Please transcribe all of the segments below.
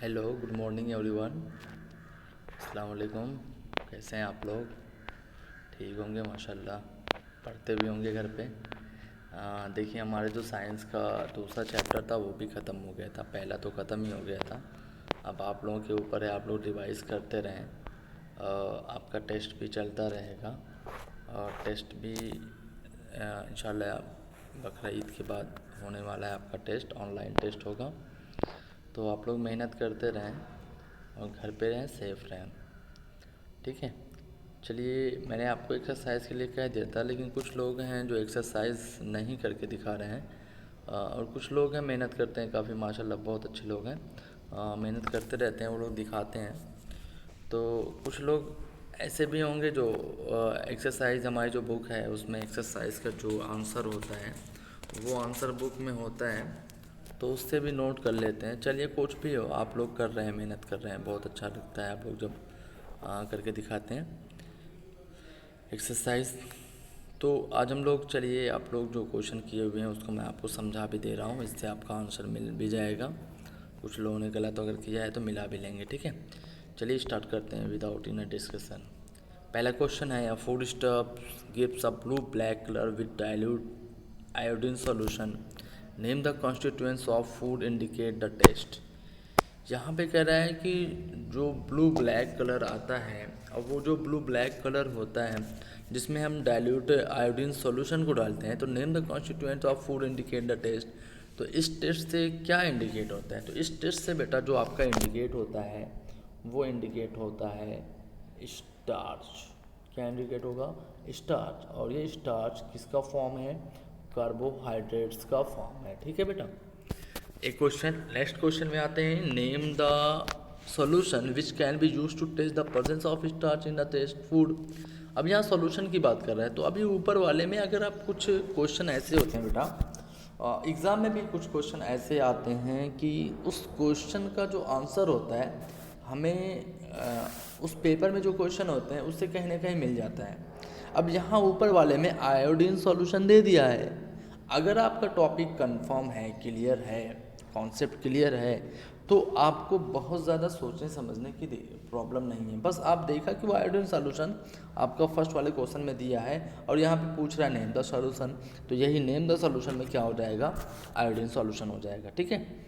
Hello, good morning everyone. अस्सलाम वालेकुम। कैसे हैं आप लोग? ठीक होंगे माशाल्लाह। पढ़ते भी होंगे घर पे। देखिए, हमारे जो साइंस का दूसरा चैप्टर था वो भी ख़त्म हो गया था। पहला तो ख़त्म ही हो गया था। अब आप लोगों के ऊपर है, आप लोग रिवाइज करते रहें। आपका टेस्ट भी चलता रहेगा और टेस्ट भी इंशाल्लाह बकरा ईद के बाद होने वाला है। आपका टेस्ट ऑनलाइन टेस्ट होगा, तो आप लोग मेहनत करते रहें और घर पे रहें, सेफ रहें। ठीक है। चलिए, मैंने आपको एक्सरसाइज के लिए कह दिया था, लेकिन कुछ लोग हैं जो एक्सरसाइज नहीं करके दिखा रहे हैं। और कुछ लोग हैं मेहनत करते हैं काफ़ी, माशाल्लाह बहुत अच्छे लोग हैं। मेहनत करते रहते हैं, वो लोग दिखाते हैं। तो कुछ लोग ऐसे भी होंगे जो एक्सरसाइज, हमारी जो बुक है उसमें एक्सरसाइज का जो आंसर होता है वो आंसर बुक में होता है, तो उससे भी नोट कर लेते हैं। चलिए, कुछ भी हो, आप लोग कर रहे हैं, मेहनत कर रहे हैं, बहुत अच्छा लगता है आप लोग जब करके दिखाते हैं एक्सरसाइज। तो आज हम लोग, चलिए, आप लोग जो क्वेश्चन किए हुए हैं उसको मैं आपको समझा भी दे रहा हूँ, इससे आपका आंसर मिल भी जाएगा। कुछ लोगों ने गलत अगर किया है तो मिला भी लेंगे। ठीक है, चलिए स्टार्ट करते हैं विदाउट इन अ डिस्कशन। पहला क्वेश्चन है, food stuff gives a blue black colour with dilute iodine solution. Name the constituents of food indicate the test. यहाँ पे कह रहा है कि जो ब्लू ब्लैक कलर आता है, और वो जो ब्लू ब्लैक कलर होता है जिसमें हम डाइल्यूट आयोडीन सॉल्यूशन को डालते हैं, तो name the constituents of food indicate the test. तो इस टेस्ट से क्या इंडिकेट होता है? तो इस टेस्ट से बेटा जो आपका इंडिकेट होता है वो इंडिकेट होता है स्टार्च। क्या इंडिकेट होगा? स्टार्च। और ये स्टार्च किसका फॉर्म है? कार्बोहाइड्रेट्स का फॉर्म है। ठीक है बेटा। एक क्वेश्चन, नेक्स्ट क्वेश्चन में आते हैं, name the solution which can be use to test the presence of starch in the test food. अब यहाँ सॉल्यूशन की बात कर रहा है, तो अभी ऊपर वाले में अगर आप कुछ क्वेश्चन ऐसे होते हैं बेटा, एग्ज़ाम में भी कुछ क्वेश्चन ऐसे आते हैं कि उस क्वेश्चन का जो आंसर होता है हमें उस पेपर में जो क्वेश्चन होते हैं उससे कहीं ना कहीं मिल जाता है। अब यहाँ ऊपर वाले में आयोडीन सॉल्यूशन दे दिया है। अगर आपका टॉपिक कंफर्म है, क्लियर है, कॉन्सेप्ट क्लियर है, तो आपको बहुत ज़्यादा सोचने समझने की प्रॉब्लम नहीं है। बस आप देखा कि वो आयोडीन सॉल्यूशन आपका फर्स्ट वाले क्वेश्चन में दिया है और यहाँ पे पूछ रहा है नेम द सॉल्यूशन, तो यही नेम द सॉल्यूशन में क्या हो जाएगा? आयोडीन सॉल्यूशन हो जाएगा। ठीक है।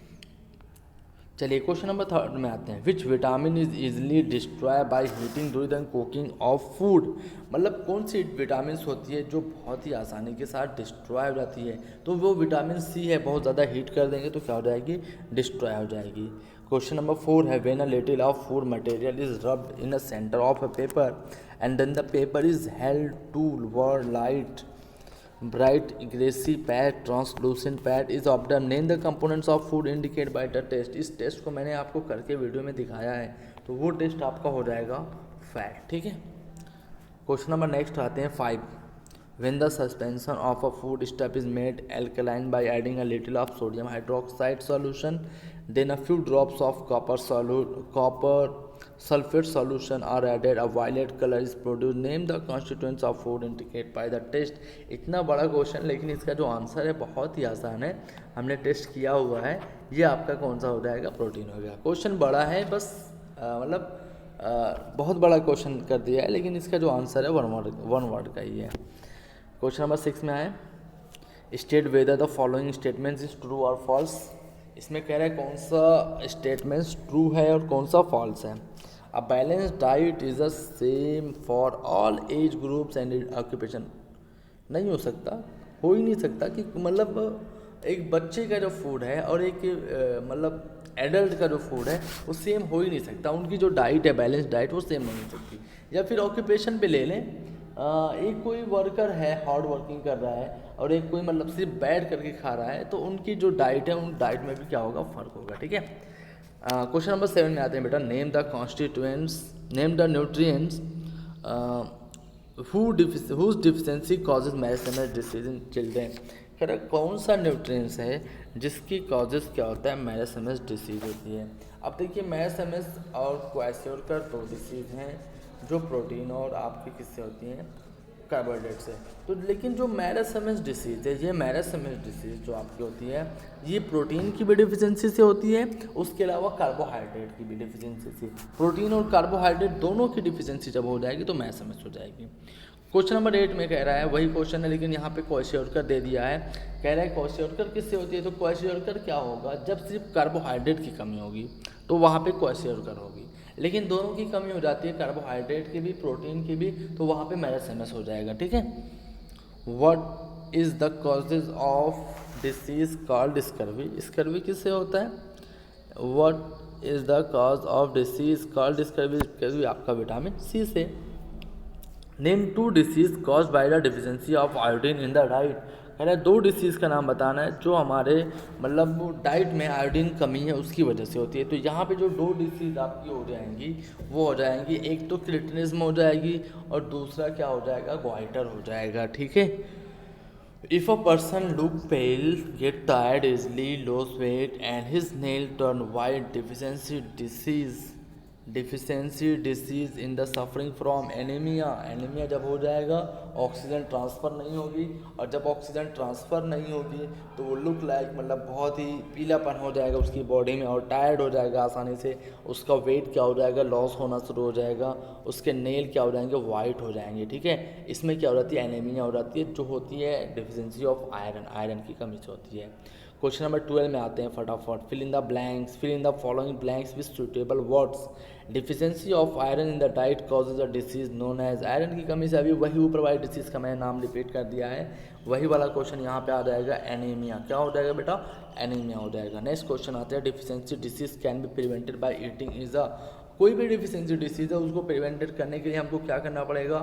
चलिए, क्वेश्चन नंबर थर्ड में आते हैं, which vitamin is easily destroy by heating during cooking of food. मतलब कौन सी विटामिन होती है जो बहुत ही आसानी के साथ डिस्ट्रॉय हो जाती है? तो वो विटामिन सी है, बहुत ज़्यादा हीट कर देंगे तो क्या हो जाएगी? डिस्ट्रॉय हो जाएगी। क्वेश्चन नंबर फोर है, when a little of food material is rubbed in a centre of a paper and then the paper is held toward light bright grassy pad translucent pad is observed. Name the components of food indicated by the test. इस test को मैंने आपको करके video में दिखाया है, तो वो टेस्ट आपका हो जाएगा फैट। ठीक है। क्वेश्चन नंबर नेक्स्ट आते हैं 5, when the suspension of a food stuff is made alkaline by adding a little of sodium hydroxide solution, then a few drops of copper sulfate solution are added, a violet color is produced. Name the constituents of food indicated by the test. इतना बड़ा question, लेकिन इसका जो answer है बहुत ही आसान है, हमने टेस्ट किया हुआ है। ये आपका कौन सा हो जाएगा? प्रोटीन हो गया। क्वेश्चन बड़ा है, बस मतलब बहुत बड़ा क्वेश्चन कर दिया है, लेकिन इसका जो आंसर है वन वर्ड का ही है। क्वेश्चन नंबर 6 में आए, state whether the following statements is true और फॉल्स। इसमें कह रहा है कौन सा स्टेटमेंट्स ट्रू है और कौन सा फॉल्स है। A balance diet is the same for all age groups and occupation. नहीं हो सकता, हो ही नहीं सकता कि मतलब एक बच्चे का जो फूड है और एक मतलब एडल्ट का जो फूड है वो सेम हो ही नहीं सकता। उनकी जो डाइट है, बैलेंस डाइट, वो सेम नहीं हो सकती। या फिर ऑक्यूपेशन पे ले लें, एक कोई वर्कर है हार्ड वर्किंग कर रहा है और एक कोई मतलब सिर्फ बैठ करके खा रहा है, तो उनकी जो डाइट है उन डाइट में भी क्या होगा? फ़र्क होगा। ठीक है। क्वेश्चन नंबर 7 में आते हैं बेटा, name the constituents, name the nutrients whose deficiency causes marasmus disease in children. कह रहा कौन सा न्यूट्रिएंट्स है जिसकी कॉजेज क्या होता है? मैरिस्टेमस डिसीज होती है। अब देखिए, मैरिस्टेमस और क्वाइशोरकर दो डिसीज हैं जो प्रोटीन और आपकी किससे होती हैं? कार्बोहाइड्रेट से। तो लेकिन जो मैरासमस डिसीज़ है, ये मैरासमस डिसीज़ जो आपकी होती है, ये प्रोटीन की भी डिफिशिएंसी से होती है, उसके अलावा कार्बोहाइड्रेट की भी डिफिशिएंसी से। प्रोटीन और कार्बोहाइड्रेट दोनों की डिफिशिएंसी जब हो जाएगी तो मैरासमस हो जाएगी। क्वेश्चन नंबर 8 में कह रहा है, वही क्वेश्चन है लेकिन यहाँ पे क्वेश्चन दे दिया है। कह रहा है क्वेश्चन किससे होती है, तो क्वेश्चन क्या होगा, जब सिर्फ कार्बोहाइड्रेट की कमी होगी तो वहाँ पे क्वेश्चन होगी, लेकिन दोनों की कमी हो जाती है, कार्बोहाइड्रेट की भी प्रोटीन की भी, तो वहाँ पे मैरासमस हो जाएगा। ठीक है। What is the causes of disease called scurvy, scurvy किससे होता है, what is the cause of disease called scurvy, scurvy आपका विटामिन सी से। Name 2 disease cause by the deficiency of iodine in the diet, कह रहा है 2 disease का नाम बताना है जो हमारे मतलब डाइट में आयोडीन कमी है उसकी वजह से होती है। तो यहाँ पे जो 2 डिसीज़ आपकी हो जाएंगी वो हो जाएंगी, एक तो क्रिटिनिज्म हो जाएगी और दूसरा क्या हो जाएगा, ग्वाइटर हो जाएगा। ठीक है। If a person look pale, get tired easily, loss weight and his nail turn white, deficiency disease in the suffering from anaemia, anaemia जब हो जाएगा ऑक्सीजन ट्रांसफ़र नहीं होगी, और जब ऑक्सीजन ट्रांसफ़र नहीं होगी तो वो लुक लाइक मतलब बहुत ही पीलापन हो जाएगा उसकी बॉडी में, और टायर्ड हो जाएगा आसानी से, उसका वेट क्या हो जाएगा, लॉस होना शुरू हो जाएगा, उसके नेल क्या हो जाएंगे, वाइट हो जाएंगे। ठीक है। इसमें क्या हो जाती है, एनीमिया हो जाती है, जो होती है डिफिशिएंसी ऑफ आयरन, आयरन की कमी से होती है। क्वेश्चन नंबर 12 में आते हैं फटाफट। Fill in the blanks, fill in the following blanks with suitable words. Deficiency of iron in the diet causes a disease known as, iron की कमी से अभी वही ऊपर वाली डिसीज़ का मैंने नाम रिपीट कर दिया है, वही वाला क्वेश्चन यहाँ पे आ जाएगा, एनीमिया। क्या हो जाएगा बेटा, एनीमिया हो जाएगा। नेक्स्ट क्वेश्चन आते हैं, deficiency disease can be prevented by eating is a, कोई भी डिफिशिएंसी डिसीज है उसको प्रिवेंटेड करने के लिए हमको क्या करना पड़ेगा,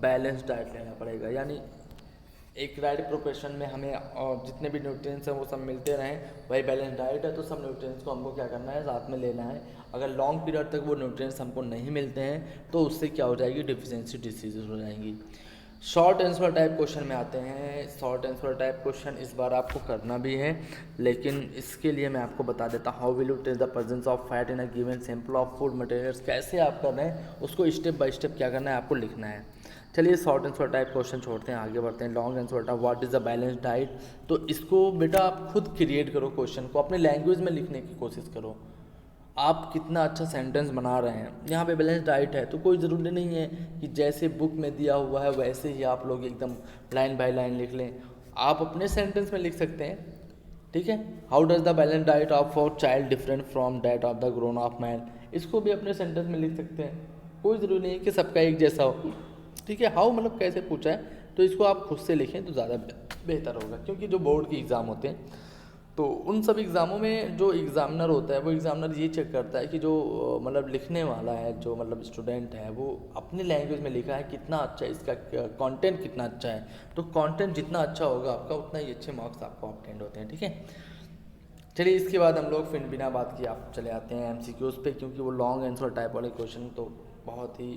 बैलेंस डाइट लेना पड़ेगा, यानी एक राइट प्रोपोर्शन में हमें और जितने भी न्यूट्रिएंट्स हैं वो सब मिलते रहें, वही बैलेंस डाइट है, तो सब न्यूट्रिएंट्स को हमको क्या करना है, साथ में लेना है। अगर लॉन्ग पीरियड तक वो न्यूट्रिएंट्स हमको नहीं मिलते हैं तो उससे क्या हो जाएगी, डिफिशिएंसी डिसीजेज हो जाएंगी। शॉर्ट आंसर टाइप क्वेश्चन में आते हैं। शॉर्ट आंसर टाइप क्वेश्चन इस बार आपको करना भी है, लेकिन इसके लिए मैं आपको बता देता हूँ, how will you test the presence of fat in a given sample of food materials, कैसे आप कर रहे हैं उसको स्टेप बाय स्टेप क्या करना है आपको लिखना है। चलिए शॉर्ट आंसर टाइप क्वेश्चन छोड़ते हैं, आगे बढ़ते हैं। Long answer type, what is the balance diet, तो इसको बेटा आप खुद क्रिएट करो, क्वेश्चन को अपने लैंग्वेज में लिखने की कोशिश करो। आप कितना अच्छा सेंटेंस बना रहे हैं, यहाँ पे बैलेंस डाइट है तो कोई ज़रूरी नहीं है कि जैसे बुक में दिया हुआ है वैसे ही आप लोग एकदम लाइन बाय लाइन लिख लें, आप अपने सेंटेंस में लिख सकते हैं। ठीक है। How does the balance diet of for child different from that of the grown of man, इसको भी अपने सेंटेंस में लिख सकते हैं, कोई ज़रूरी नहीं है कि सबका एक जैसा हो। ठीक है। हाउ मतलब कैसे पूछा है, तो इसको आप खुद से लिखें तो ज़्यादा बेहतर होगा, क्योंकि जो बोर्ड के एग्ज़ाम होते हैं तो उन सब एग्ज़ामों में जो एग्ज़ामिनर होता है वो एग्ज़ामिनर ये चेक करता है कि जो मतलब लिखने वाला है, जो मतलब स्टूडेंट है, वो अपनी लैंग्वेज में लिखा है कितना अच्छा है, इसका कंटेंट कितना अच्छा है। तो कंटेंट जितना अच्छा होगा आपका उतना ही अच्छे मार्क्स आपको ऑब्टेंड होते हैं। ठीक है। चलिए इसके बाद हम लोग फिर बिना बात किए आप चले आते हैं एमसीक्यूज़ पे, क्योंकि वो लॉन्ग आंसर टाइप वाले क्वेश्चन तो बहुत ही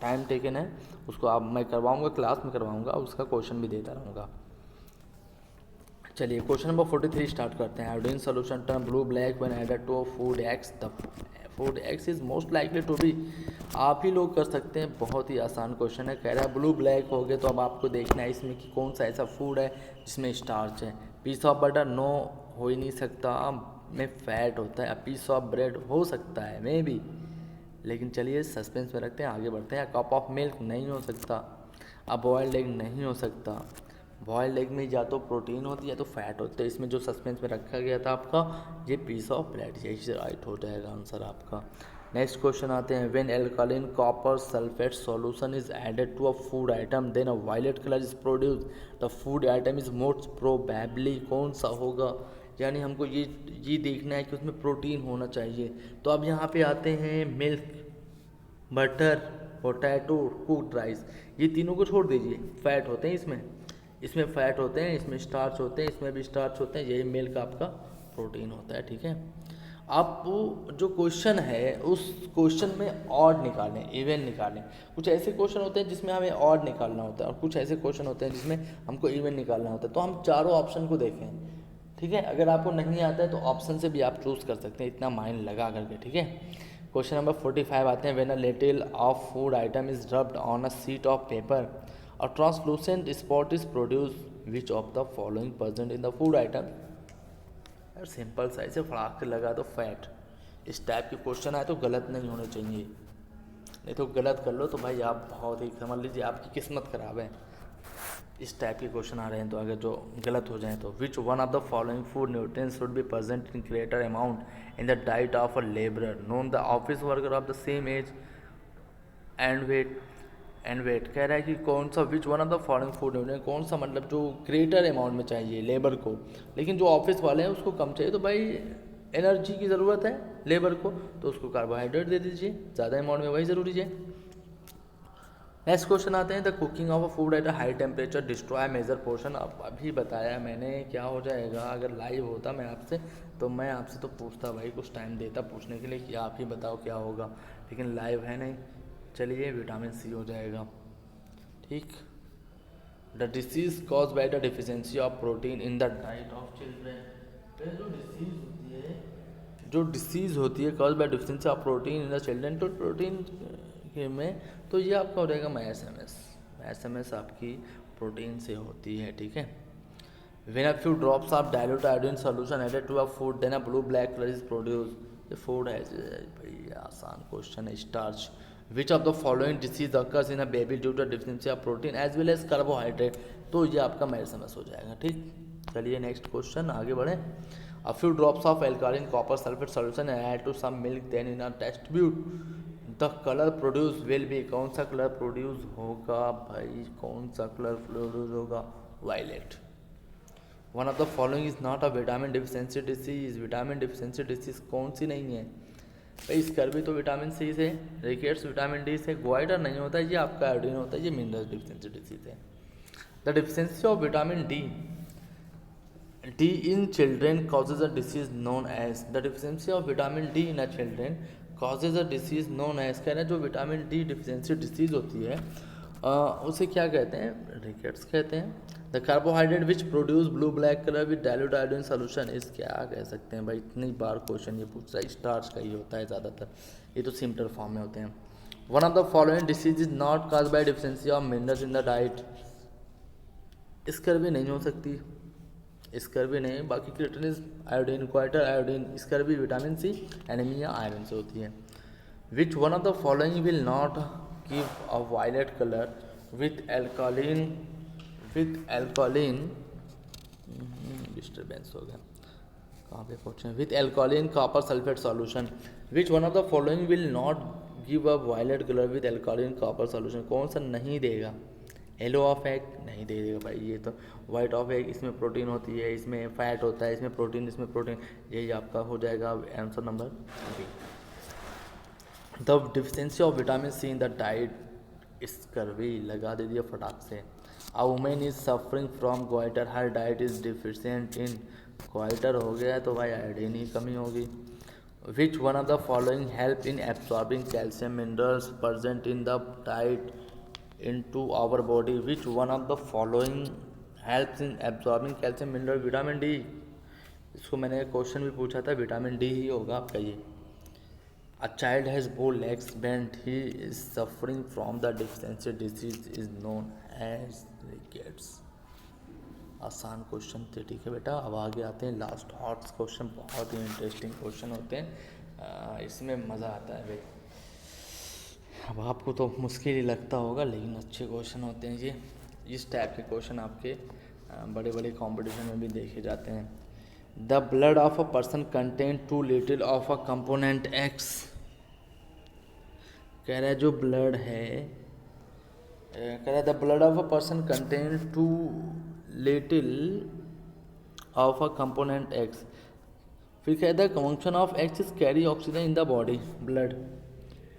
टाइम टेकन है, उसको आप मैं करवाऊँगा, क्लास में करवाऊँगा, उसका क्वेश्चन भी देता रहूँगा। चलिए क्वेश्चन नंबर 43 स्टार्ट करते हैं। Iodine solution turn blue black when added to food X, the food X is most likely to be, आप ही लोग कर सकते हैं, बहुत ही आसान क्वेश्चन है। कह रहा है ब्लू ब्लैक हो गए तो अब आपको देखना है इसमें कि कौन सा ऐसा फूड है जिसमें स्टार्च है। पीस ऑफ बटर नो हो ही नहीं सकता, में फैट होता है। अब पीस ऑफ ब्रेड हो सकता है मे बी, लेकिन चलिए सस्पेंस में रखते हैं, आगे बढ़ते हैं। कप ऑफ मिल्क नहीं हो सकता, अब बॉयल्ड एग नहीं हो सकता, बॉयल्ड एग में या तो प्रोटीन होती है या तो फैट होता है, इसमें जो सस्पेंस में रखा गया था आपका ये पीस ऑफ ब्रेड, यही राइट हो जाएगा आंसर आपका। नेक्स्ट क्वेश्चन आते हैं। When alkaline copper sulphate solution is added to a food item then a violet colour is produce, the food item is most probably, कौन सा होगा, यानी हमको ये देखना है कि उसमें प्रोटीन होना चाहिए। तो अब यहाँ पे आते हैं milk, butter, potato, cooked rice, ये तीनों को छोड़ दीजिए, फैट होते हैं इसमें फैट होते हैं, इसमें स्टार्च होते हैं, इसमें भी स्टार्च होते हैं, यही मिल्क आपका प्रोटीन होता है। ठीक है। आप वो जो क्वेश्चन है उस क्वेश्चन में ऑड निकालें, इवन निकालें। कुछ ऐसे क्वेश्चन होते हैं जिसमें हमें ऑड निकालना होता है और कुछ ऐसे क्वेश्चन होते हैं जिसमें हमको इवन निकालना होता है, तो हम चारों ऑप्शन को देखें। ठीक है। अगर आपको नहीं आता है तो ऑप्शन से भी आप चूज़ कर सकते हैं, इतना माइंड लगा करके। ठीक है। क्वेश्चन नंबर 45 आते हैं। When a little of food item is rubbed on a sheet of paper, A translucent spot is produced which of the following present in the food item? यार सिंपल सा इसे फड़ाक के लगा दो फैट। इस type के क्वेश्चन आए तो गलत नहीं होने चाहिए, नहीं तो गलत कर लो तो भाई आप बहुत ही समझ लीजिए आपकी किस्मत खराब है। इस टाइप के क्वेश्चन आ रहे हैं तो अगर जो गलत हो जाए तो which one of the following food nutrients should be present in greater amount in the diet of a labourer known the office worker of the same age and weight कह रहा है कि कौन सा which one of the following food nutrient, कौन सा मतलब जो ग्रेटर अमाउंट में चाहिए लेबर को, लेकिन जो ऑफिस वाले हैं उसको कम चाहिए। तो भाई एनर्जी की ज़रूरत है लेबर को तो उसको कार्बोहाइड्रेट दे दीजिए, ज़्यादा अमाउंट में वही ज़रूरी है। नेक्स्ट क्वेश्चन आते हैं the cooking of a food at a high temperature destroy major portion. अब अभी बताया मैंने क्या हो जाएगा, अगर लाइव होता मैं आपसे तो मैं आपसे तो पूछता भाई, कुछ टाइम देता पूछने के लिए कि आप ही बताओ क्या होगा, लेकिन लाइव है नहीं। चलिए विटामिन सी हो जाएगा, ठीक। The disease cause by the deficiency of protein in the diet of children. जो डिसीज़ होती है cause by deficiency of protein in the children, तो प्रोटीन में तो ये आपका हो जाएगा मैसएमएस आपकी प्रोटीन से होती है, ठीक है। When a few drops of dilute iodine solution added to a food then a blue black colour is produce. ये फूड है भाई, आसान क्वेश्चन है। Starch which of the following disease occurs in a baby due to deficiency of protein as well as carbohydrate, तो ये आपका मैसएमएस हो जाएगा, ठीक। चलिए नेक्स्ट क्वेश्चन आगे बढ़े। A few drops of alkaline copper sulfate solution and add to some milk then in a test tube the color produced will be, कौन सा कलर प्रोड्यूस होगा भाई, कौन सा कलर प्रोड्यूस होगा, violet. One of the following is not a vitamin deficiency disease. Vitamin deficiency disease कौन सी नहीं है भाई, स्कर्वी तो विटामिन सी से, रिकेट्स विटामिन डी से, ग्वाइटर नहीं होता है, ये आपका आयोडीन होता है, ये मिनरल डिफिशियंसी डिसीज है। The deficiency of vitamin D in children causes a disease known as, the deficiency of vitamin D in a children causes a disease known as, कह रहे हैं जो विटामिन डी डिफिशियंसी डिसीज होती है उसे क्या कहते हैं, रिकेट्स कहते हैं। The carbohydrate which produce blue black colour with dilute iodine solution इस, क्या कह सकते हैं भाई, इतनी बार क्वेश्चन ये पूछ रहा है, स्टार्च का ही होता है ज़्यादातर, ये तो सिंपल फॉर्म में होते हैं। One of the following disease is not cause by deficiency of minerals in the diet, scurvy नहीं हो सकती, स्कर्वी नहीं, बाकी creatinine iodine goitre iodine, scurvy vitamin C, anaemia iron से होती है। Which one of the following will not give a violet colour with alkaline disturbance हो गया, कहाँ पे पहुँचे, with alkaline copper sulphate solution. Which one of the following will not give a violet colour with alkaline copper solution, कौन सा नहीं देगा, yellow of egg नहीं दे देगा भाई, ये तो वाइट ऑफ एग, इसमें प्रोटीन होती है, इसमें फैट होता है, इसमें प्रोटीन, यही आपका हो जाएगा answer number B. The deficiency of vitamin C in the diet, scurvy लगा दे दिया फटाक से। A women is suffering from goitre, her diet is deficient in, goitre हो गया तो भाई आयोडीन की कमी होगी। Which one of the following help in absorbing calcium minerals present in the diet into our body, which one of the following helps in absorbing calcium mineral, vitamin D. इसको मैंने question भी पूछा था, vitamin D ही होगा आपका ये। A child has both legs bent, he is suffering from the deficiency disease is known as rickets. आसान question थे, ठीक है बेटा। अब आगे आते हैं लास्ट हॉट क्वेश्चन, बहुत ही इंटरेस्टिंग क्वेश्चन होते हैं, इसमें मज़ा आता है भाई। अब आपको तो मुश्किल ही लगता होगा लेकिन अच्छे क्वेश्चन होते हैं ये। इस टाइप के क्वेश्चन आपके बड़े बड़े कंपटीशन में भी देखे जाते हैं। The blood of a person contain two little of a component x, कह रहा है जो ब्लड है, कह रहा है the blood of a person contain two little of a component x. फिर कहता है function of X is carry oxygen in the body, blood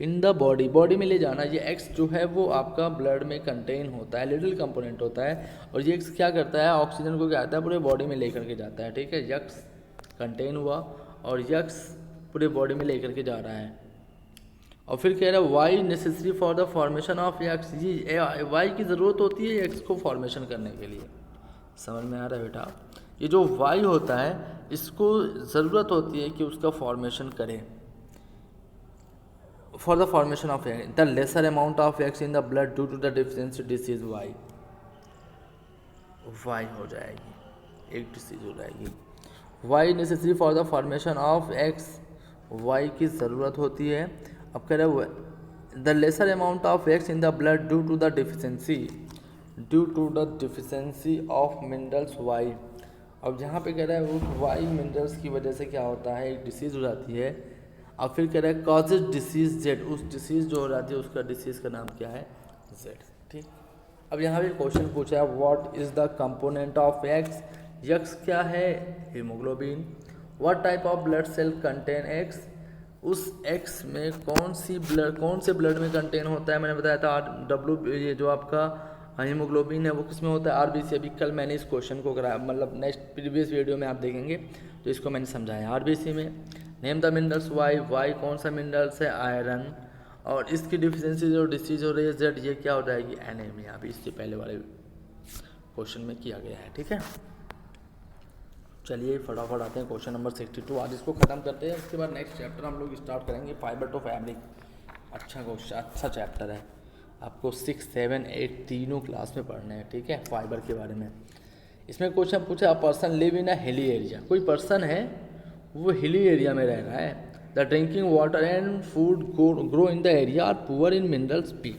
in the body में ले जाना। ये एक्स जो है वो आपका ब्लड में कंटेन होता है, लिटिल कंपोनेंट होता है, और ये एक्स क्या करता है, ऑक्सीजन को क्या आता है पूरे बॉडी में लेकर के जाता है, ठीक है। यक्स कंटेन हुआ और यक्स पूरे बॉडी में लेकर के जा रहा है। और फिर कह रहा है Y necessary for the formation of X, ये वाई की ज़रूरत होती है एक्स को फॉर्मेशन करने के लिए। समझ में आ रहा है बेटा, ये जो वाई होता है इसको ज़रूरत होती है कि उसका फॉर्मेशन करे, for the formation of X, the lesser amount of X in the blood due to the deficiency disease Y। Y हो जाएगी, एक डिसीज हो जाएगी। Y necessary for the formation of X, Y की ज़रूरत होती है। अब कह रहे हैं the lesser amount of X in the blood due to the deficiency of minerals Y. अब जहाँ पे कह रहा है वो वाई मिनरल्स की वजह से क्या होता है, एक डिसीज़ हो जाती है। अब फिर कह रहा है कॉजेज डिसीज जेड, उस डिसीज़ जो हो जाती है उसका डिसीज़ का नाम क्या है, जेड। ठीक, अब यहाँ पे क्वेश्चन पूछा है what is the component of X, X क्या है, haemoglobin. What type of blood cell contain X, उस एक्स में कौन से ब्लड में कंटेन होता है, मैंने बताया था डब्ल्यू, ये जो आपका हीमोग्लोबिन है वो किस में होता है, आरबीसी। अभी कल मैंने इस क्वेश्चन को कराया, मतलब नेक्स्ट प्रीवियस वीडियो में आप देखेंगे तो इसको मैंने समझाया आरबीसी में। Name the minerals Y, Y कौन सा मिनरल्स है, आयरन। और इसकी डिफिशिएंसी जो डिसीज हो रही है जेड, ये क्या हो जाएगी, एनीमिया। अभी इससे पहले वाले क्वेश्चन में किया गया है। ठीक है, चलिए फटाफट आते हैं क्वेश्चन नंबर 62, आज इसको खत्म करते हैं। उसके बाद नेक्स्ट चैप्टर हम लोग स्टार्ट करेंगे, फाइबर टू फैब्रिक। अच्छा क्वेश्चन, अच्छा चैप्टर है, आपको 6, 7, 8 तीनों क्लास में पढ़ना है। ठीक है, फाइबर के बारे में। इसमें क्वेश्चन पूछा a person live in a hilly area, कोई पर्सन है वो हिली एरिया में रह रहा है। The drinking water and food grow in the area are poor in minerals P.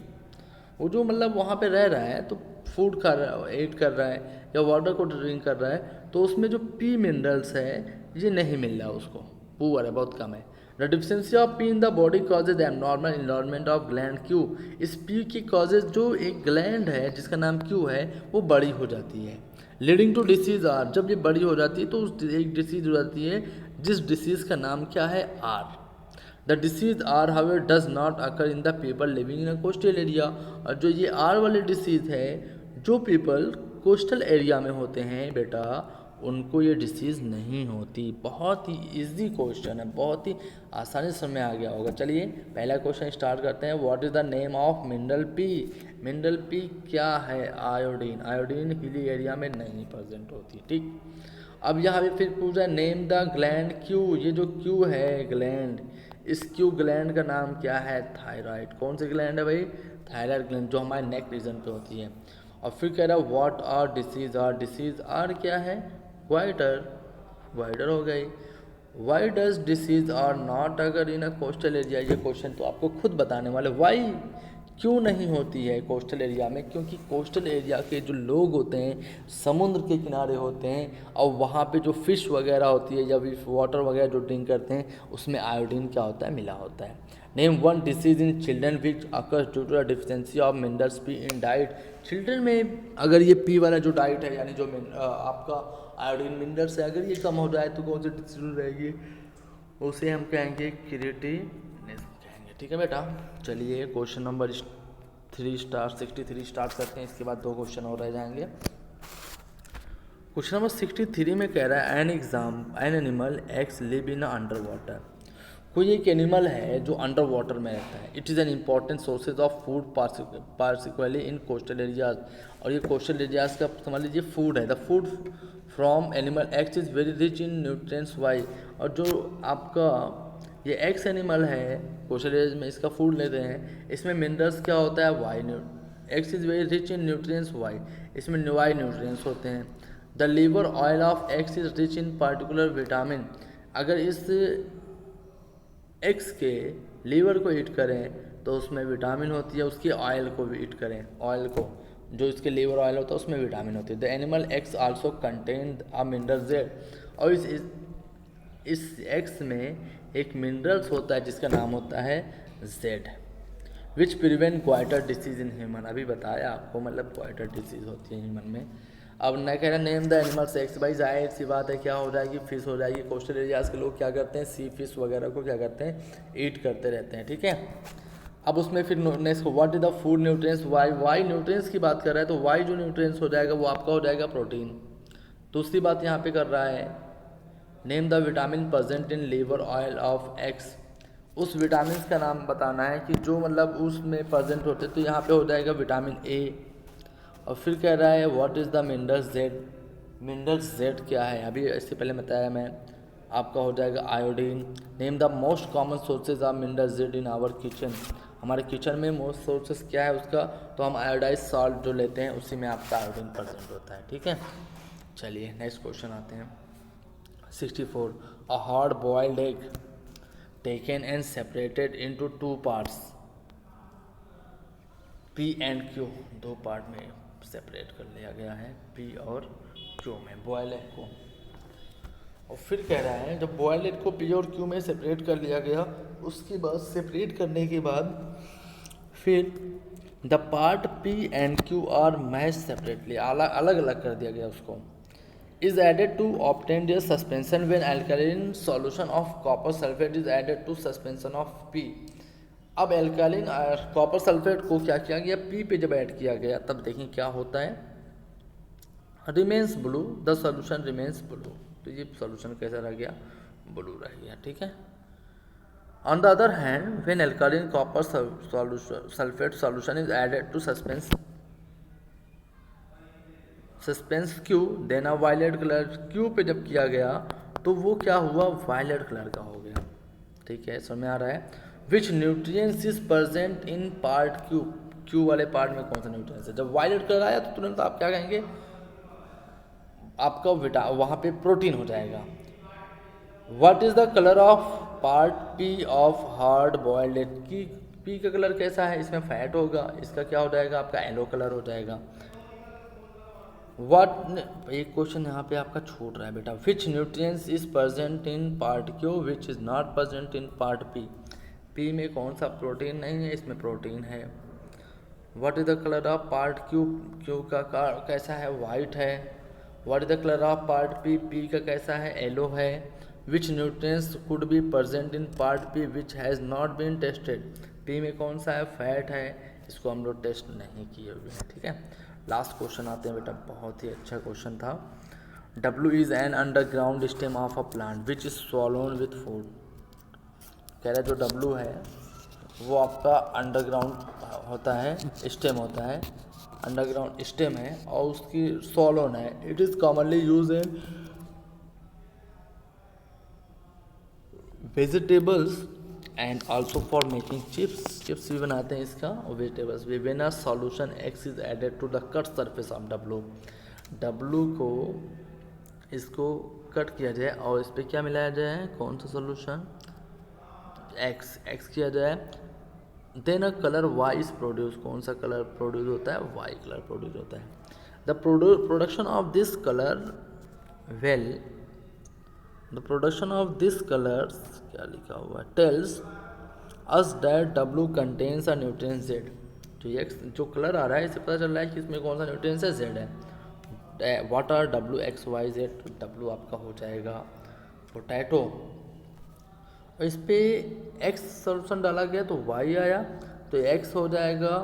वो जो मतलब वहाँ पे रह रहा है तो फूड खा रहा है, एट कर रहा है या वाटर को ड्रिंक कर रहा है, तो उसमें जो पी मिनरल्स है ये नहीं मिल रहा है उसको, पुअर है, बहुत कम है। The deficiency of P in the body causes abnormal environment of gland Q. इस पी की कॉजेज, जो एक ग्लैंड है जिसका नाम क्यू है, वो बड़ी हो जाती है। लीडिंग टू डिसीज आर, जब ये बड़ी हो जाती है तो उस एक डिसीज हो जाती है जिस डिसीज़ का नाम क्या है, R. The disease R however does not occur in the people living in a coastal area. और जो ये आर वाले डिसीज़ है, जो पीपल कोस्टल एरिया में होते हैं बेटा, उनको ये डिसीज़ नहीं होती। बहुत ही इजी क्वेश्चन है, बहुत ही आसानी से समझ में आ गया होगा। चलिए पहला क्वेश्चन स्टार्ट करते हैं। What is the name of mineral P, mineral P क्या है, आयोडीन। आयोडीन हिली एरिया में नहीं प्रेजेंट होती। ठीक, अब यहाँ पे फिर पूछा नेम द ग्लैंड क्यू, ये जो क्यू है ग्लैंड, इस क्यू ग्लैंड का नाम क्या है, थायराइड। कौन सी ग्लैंड है भाई, थायराइड ग्लैंड, जो हमारे नेक रीजन पे होती है। और फिर कह रहा है what are disease R, disease R क्या है, वाइटर, वाइटर हो गई। Why does disease R not occur in a coastal area, ये क्वेश्चन तो आपको खुद बताने वाले। वाई क्यों नहीं होती है कोस्टल एरिया में, क्योंकि कोस्टल एरिया के जो लोग होते हैं समुद्र के किनारे होते हैं, और वहाँ पे जो फिश वगैरह होती है या वाटर वगैरह जो ड्रिंक करते हैं उसमें आयोडीन क्या होता है, मिला होता है। Name one disease in children which occurs due to the deficiency of minerals P in diet. Children में अगर ये पी वाला जो डाइट है, यानी जो आपका आयोडीन मिनरल्स है, अगर ये कम हो जाए तो कौन सी डिसीज रहेगी, उसे हम कहेंगे क्रिएटिनिस कहेंगे। ठीक है बेटा, चलिए क्वेश्चन नंबर 63 स्टार्ट करते हैं, इसके बाद 2 क्वेश्चन और रह जाएंगे। क्वेश्चन नंबर 63 में कह रहा है an animal x live in under water. कोई एक एनिमल है जो अंडर वाटर में रहता है। It is an important sources of food particularly in coastal areas. और ये कोस्टल एरियाज का समझ लीजिए फूड है। The food from animal X is very rich in nutrients Y. और जो आपका ये एक्स एनिमल है कोस्टल एरियाज में, इसका फूड लेते हैं, इसमें मिनरल्स क्या होता है, Y. X is very rich in nutrients Y, इसमें वाई न्यूट्रिएंट्स होते हैं। The liver oil of X is rich in particular vitamin. अगर इस एक्स के लीवर को हीट करें तो उसमें विटामिन होती है, उसके ऑयल को भी हीट करें, ऑयल को, जो इसके लीवर ऑयल होता है उसमें विटामिन होती है। The animal x also contain a mineral Z. और इस एक्स में एक मिनरल्स होता है जिसका नाम होता है Z, which prevent quieter disease in human. अभी बताया आपको, मतलब क्वाइटर डिसीज होती है ह्यूमन में। अब न कह रहा नेम द एनिमल सेक्स, भाई जाहिर सी बात है क्या हो जाएगी, फिश हो जाएगी। कोस्टल एरियाज के लोग क्या करते हैं, सी फिश वगैरह को क्या करते हैं, ईट करते रहते हैं। ठीक है, अब उसमें फिर next what is the food nutrients Y. Y nutrients की बात कर रहा है, तो वाई जो न्यूट्रिएंट्स हो जाएगा वो आपका हो जाएगा प्रोटीन। दूसरी बात यहाँ पे कर रहा है name the vitamin present in liver oil of X. उस विटामिन का नाम बताना है कि जो मतलब उसमें प्रेजेंट होते, तो यहाँ पे हो जाएगा विटामिन ए। और फिर कह रहा है what is the minerals Z. Minerals Z क्या है, अभी इससे पहले बताया मैं, आपका हो जाएगा iodine. Name the most common sources of mineral Z in our kitchen. हमारे किचन में मोस्ट सोर्सेस क्या है उसका, तो हम आयोडाइज सॉल्ट जो लेते हैं उसी में आपका आयोडीन प्रेजेंट होता है, ठीक है। चलिए नेक्स्ट क्वेश्चन आते हैं। 64 a hard boiled egg taken and separated into 2 parts, P and Q, 2 part में सेपरेट कर लिया गया है पी और क्यू में बॉयल एग को। और फिर कह रहा है जब बॉयल एग को पी और क्यू में सेपरेट कर लिया गया, उसके बाद सेपरेट करने के बाद फिर the part P and Q are mash separately, अलग अलग कर दिया गया उसको, is added to obtain their suspension when alkaline solution of copper sulfate is added to suspension of P। अब एल्कालिन कॉपर सल्फेट को क्या किया गया, P पे जब ऐड किया गया तब देखें क्या होता है, remains blue, the solution remains blue. तो ये सोल्यूशन कैसा रह गया, ब्लू रह गया, ठीक है। On the other hand when alkaline copper sulphate solution is added to suspense Q then a violet colour, Q पे जब किया गया तो वो क्या हुआ, वायलेट कलर का हो गया, ठीक है, समझ में आ रहा है। Which nutrients is present in part Q, Q वाले पार्ट में कौन सा न्यूट्रिएंट्स है। जब वायलेट कलर आया तो तुरंत आप क्या कहेंगे, आपका वहाँ पे प्रोटीन हो जाएगा। What is the colour of part P of hard boiled egg, की पी का कलर कैसा है, इसमें फैट होगा, इसका क्या हो जाएगा, आपका येलो कलर हो जाएगा। व्हाट, एक क्वेश्चन यहाँ पे आपका छूट रहा है बेटा, which nutrients is present in part Q which is not present in part P, P में कौन सा प्रोटीन नहीं है, इसमें प्रोटीन है। What is the colour of part Q, Q का कैसा है, वाइट है। What is the colour of part P, P का कैसा है, येलो है। Which nutrients could be present in part P which has not been tested, P में कौन सा है, फैट है, इसको हम लोग टेस्ट नहीं किए हुए हैं, ठीक है। लास्ट क्वेश्चन आते हैं बेटा, बहुत ही अच्छा क्वेश्चन था। W is an underground stem of a plant which is swallowed with food, कह रहा है जो W है वो आपका अंडरग्राउंड होता है, स्टेम होता है, अंडरग्राउंड स्टेम है और उसकी स्वॉलोन है। It is commonly use in vegetables and also for making chips, chips भी बनाते हैं इसका, और वेजिटेबल्स भी। When a solution X is added to the cut surface of W को इसको कट किया जाए और इस पर क्या मिलाया जाए, कौन सा सॉल्यूशन, एक्स किया जाए, then a colour Y is produce, कौन सा कलर प्रोड्यूस होता है, वाई कलर प्रोड्यूस होता है। The production of this colour well, the production of this colours, क्या लिखा हुआ है, tells us that W contains a nutrient Z, तो ये जो कलर आ रहा है इससे पता चल रहा है कि इसमें कौन सा न्यूट्रिएंट है, Z है। What are W X Y Z, तो W आपका हो जाएगा पोटैटो, और इस पर X सोल्यूशन डाला गया तो Y आया, तो X हो जाएगा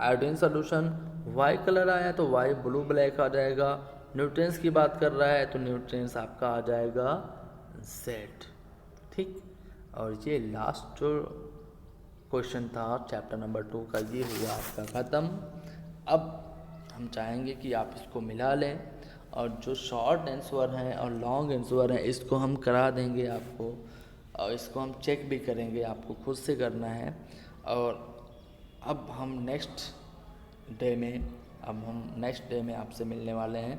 आयोडीन सोल्यूशन, Y कलर आया तो Y ब्लू ब्लैक आ जाएगा। न्यूट्रिएंट्स की बात कर रहा है तो न्यूट्रिएंट्स आपका आ जाएगा Z, ठीक। और ये लास्ट जो क्वेश्चन था चैप्टर नंबर 2 का, ये हुआ आपका ख़त्म। अब हम चाहेंगे कि आप इसको मिला लें और जो शॉर्ट आंसर हैं और लॉन्ग आंसर हैं इसको हम करा देंगे आपको, और इसको हम चेक भी करेंगे, आपको खुद से करना है। और अब हम नेक्स्ट डे में आपसे मिलने वाले हैं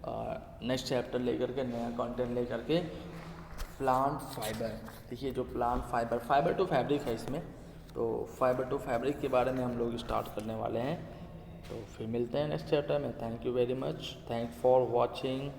और नेक्स्ट चैप्टर लेकर के, नया कंटेंट लेकर के, प्लांट फाइबर। देखिए जो प्लांट फाइबर टू फैब्रिक है इसमें, तो फाइबर टू फैब्रिक के बारे में हम लोग स्टार्ट करने वाले हैं। तो फिर मिलते हैं नेक्स्ट चैप्टर में। Thank you very much, thank for watching.